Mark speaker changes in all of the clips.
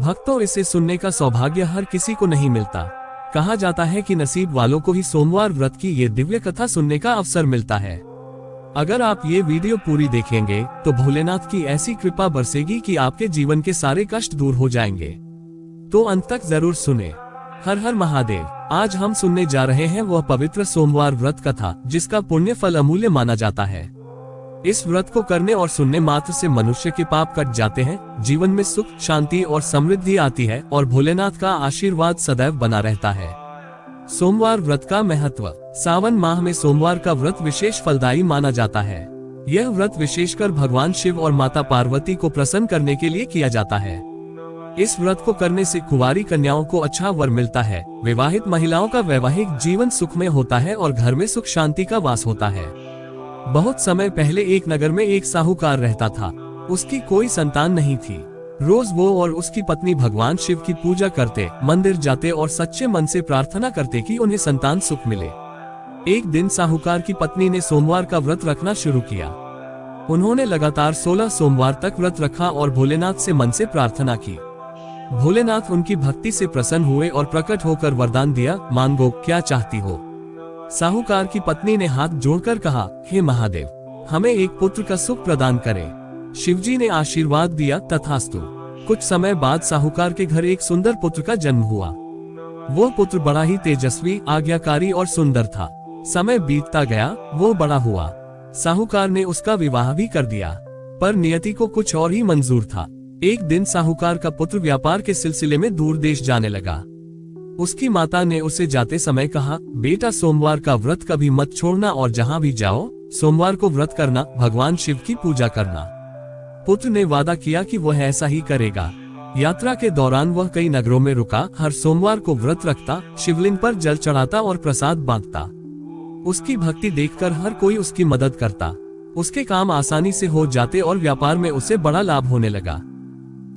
Speaker 1: भक्तों, इसे सुनने का सौभाग्य हर किसी को नहीं मिलता। कहा जाता है कि नसीब वालों को ही सोमवार व्रत की ये दिव्य कथा सुनने का अवसर मिलता है। अगर आप ये वीडियो पूरी देखेंगे तो भोलेनाथ की ऐसी कृपा बरसेगी कि आपके जीवन के सारे कष्ट दूर हो जाएंगे। तो अंत तक जरूर सुने। हर हर महादेव। आज हम सुनने जा रहे हैं वह पवित्र सोमवार व्रत कथा जिसका पुण्य फल अमूल्य माना जाता है। इस व्रत को करने और सुनने मात्र से मनुष्य के पाप कट जाते हैं, जीवन में सुख, शांति और समृद्धि आती है और भोलेनाथ का आशीर्वाद सदैव बना रहता है। सोमवार व्रत का महत्व। सावन माह में सोमवार का व्रत विशेष फलदायी माना जाता है। यह व्रत विशेषकर भगवान शिव और माता पार्वती को प्रसन्न करने के लिए किया जाता है। इस व्रत को करने से कुंवारी कन्याओं को अच्छा वर मिलता है, विवाहित महिलाओं का वैवाहिक जीवन सुखमय होता है और घर में सुख शांति का वास होता है। बहुत समय पहले एक नगर में एक साहूकार रहता था। उसकी कोई संतान नहीं थी। रोज वो और उसकी पत्नी भगवान शिव की पूजा करते, मंदिर जाते और सच्चे मन से प्रार्थना करते कि उन्हें संतान सुख मिले। एक दिन साहूकार की पत्नी ने सोमवार का व्रत रखना शुरू किया। उन्होंने लगातार 16 सोमवार तक व्रत रखा और भोलेनाथ से मन से प्रार्थना की। भोलेनाथ उनकी भक्ति से प्रसन्न हुए और प्रकट होकर वरदान दिया, मांगो, क्या चाहती हो। साहूकार की पत्नी ने हाथ जोड़कर कहा, हे महादेव, हमें एक पुत्र का सुख प्रदान करें। शिवजी ने आशीर्वाद दिया, तथास्तु। कुछ समय बाद साहूकार के घर एक सुंदर पुत्र का जन्म हुआ। वो पुत्र बड़ा ही तेजस्वी, आज्ञाकारी और सुंदर था। समय बीतता गया, वो बड़ा हुआ। साहूकार ने उसका विवाह भी कर दिया, पर नियति को कुछ और ही मंजूर था। एक दिन साहूकार का पुत्र व्यापार के सिलसिले में दूर देश जाने लगा। उसकी माता ने उसे जाते समय कहा, बेटा, सोमवार का व्रत कभी मत छोड़ना और जहाँ भी जाओ सोमवार को व्रत करना, भगवान शिव की पूजा करना। पुत्र ने वादा किया कि वह ऐसा ही करेगा। यात्रा के दौरान वह कई नगरों में रुका, हर सोमवार को व्रत रखता, शिवलिंग पर जल चढ़ाता और प्रसाद बांटता। उसकी भक्ति देखकर हर कोई उसकी मदद करता। उसके काम आसानी से हो जाते और व्यापार में उसे बड़ा लाभ होने लगा।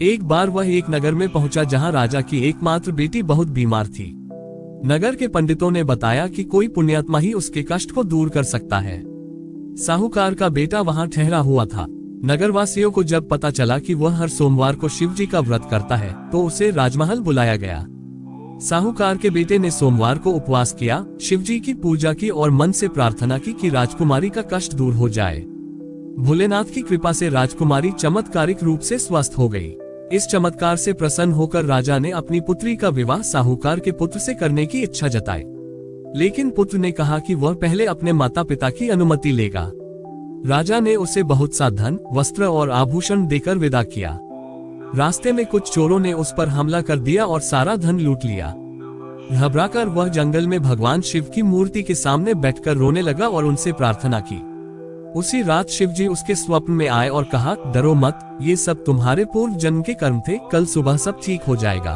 Speaker 1: एक बार वह एक नगर में पहुंचा जहां राजा की एकमात्र बेटी बहुत बीमार थी। नगर के पंडितों ने बताया कि कोई पुण्यात्मा ही उसके कष्ट को दूर कर सकता है। साहूकार का बेटा वहां ठहरा हुआ था। नगरवासियों को जब पता चला कि वह हर सोमवार को शिवजी का व्रत करता है तो उसे राजमहल बुलाया गया। साहूकार के बेटे ने सोमवार को उपवास किया, शिवजी की पूजा की और मन से प्रार्थना की कि राजकुमारी का कष्ट दूर हो जाए। भोलेनाथ की कृपा से राजकुमारी चमत्कारिक रूप से स्वस्थ हो गई। इस चमत्कार से प्रसन्न होकर राजा ने अपनी पुत्री का विवाह साहूकार के पुत्र से करने की इच्छा जताई। लेकिन पुत्र ने कहा कि वह पहले अपने माता पिता की अनुमति लेगा। राजा ने उसे बहुत सा धन, वस्त्र और आभूषण देकर विदा किया। रास्ते में कुछ चोरों ने उस पर हमला कर दिया और सारा धन लूट लिया। घबराकर वह जंगल में भगवान शिव की मूर्ति के सामने बैठकर रोने लगा और उनसे प्रार्थना की। उसी रात शिवजी उसके स्वप्न में आए और कहा, डरो मत, ये सब तुम्हारे पूर्व जन्म के कर्म थे, कल सुबह सब ठीक हो जाएगा।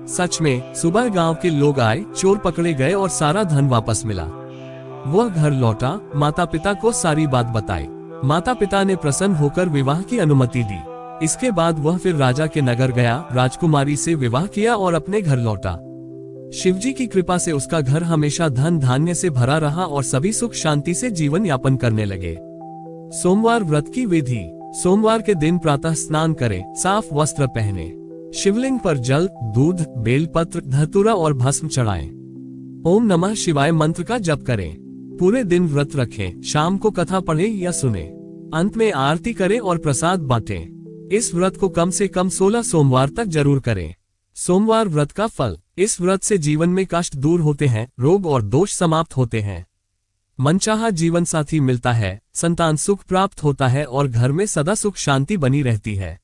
Speaker 1: सच में सुबह गांव के लोग आए, चोर पकड़े गए और सारा धन वापस मिला। वह घर लौटा, माता पिता को सारी बात बताई। माता पिता ने प्रसन्न होकर विवाह की अनुमति दी। इसके बाद वह फिर राजा के नगर गया, राजकुमारी से विवाह किया और अपने घर लौटा। शिवजी की कृपा से उसका घर हमेशा धन धान्य से भरा रहा और सभी सुख शांति से जीवन यापन करने लगे। सोमवार व्रत की विधि। सोमवार के दिन प्रातः स्नान करें, साफ वस्त्र पहने, शिवलिंग पर जल, दूध, बेलपत्र, धतूरा और भस्म चढ़ाएं। ओम नमः शिवाय मंत्र का जप करें। पूरे दिन व्रत रखें, शाम को कथा पढ़ें या सुने। अंत में आरती करें और प्रसाद बांटें। इस व्रत को कम से कम 16 सोमवार तक जरूर करें। सोमवार व्रत का फल। इस व्रत से जीवन में कष्ट दूर होते हैं, रोग और दोष समाप्त होते हैं, मनचाहा जीवन साथी मिलता है, संतान सुख प्राप्त होता है और घर में सदा सुख शांति बनी रहती है।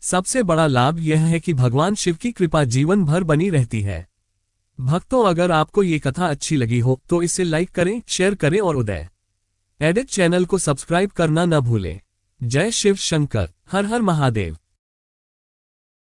Speaker 1: सबसे बड़ा लाभ यह है कि भगवान शिव की कृपा जीवन भर बनी रहती है। भक्तों, अगर आपको ये कथा अच्छी लगी हो तो इसे लाइक करें, शेयर करें और उदय एडिट चैनल को सब्सक्राइब करना न भूलें। जय शिव शंकर। हर हर महादेव।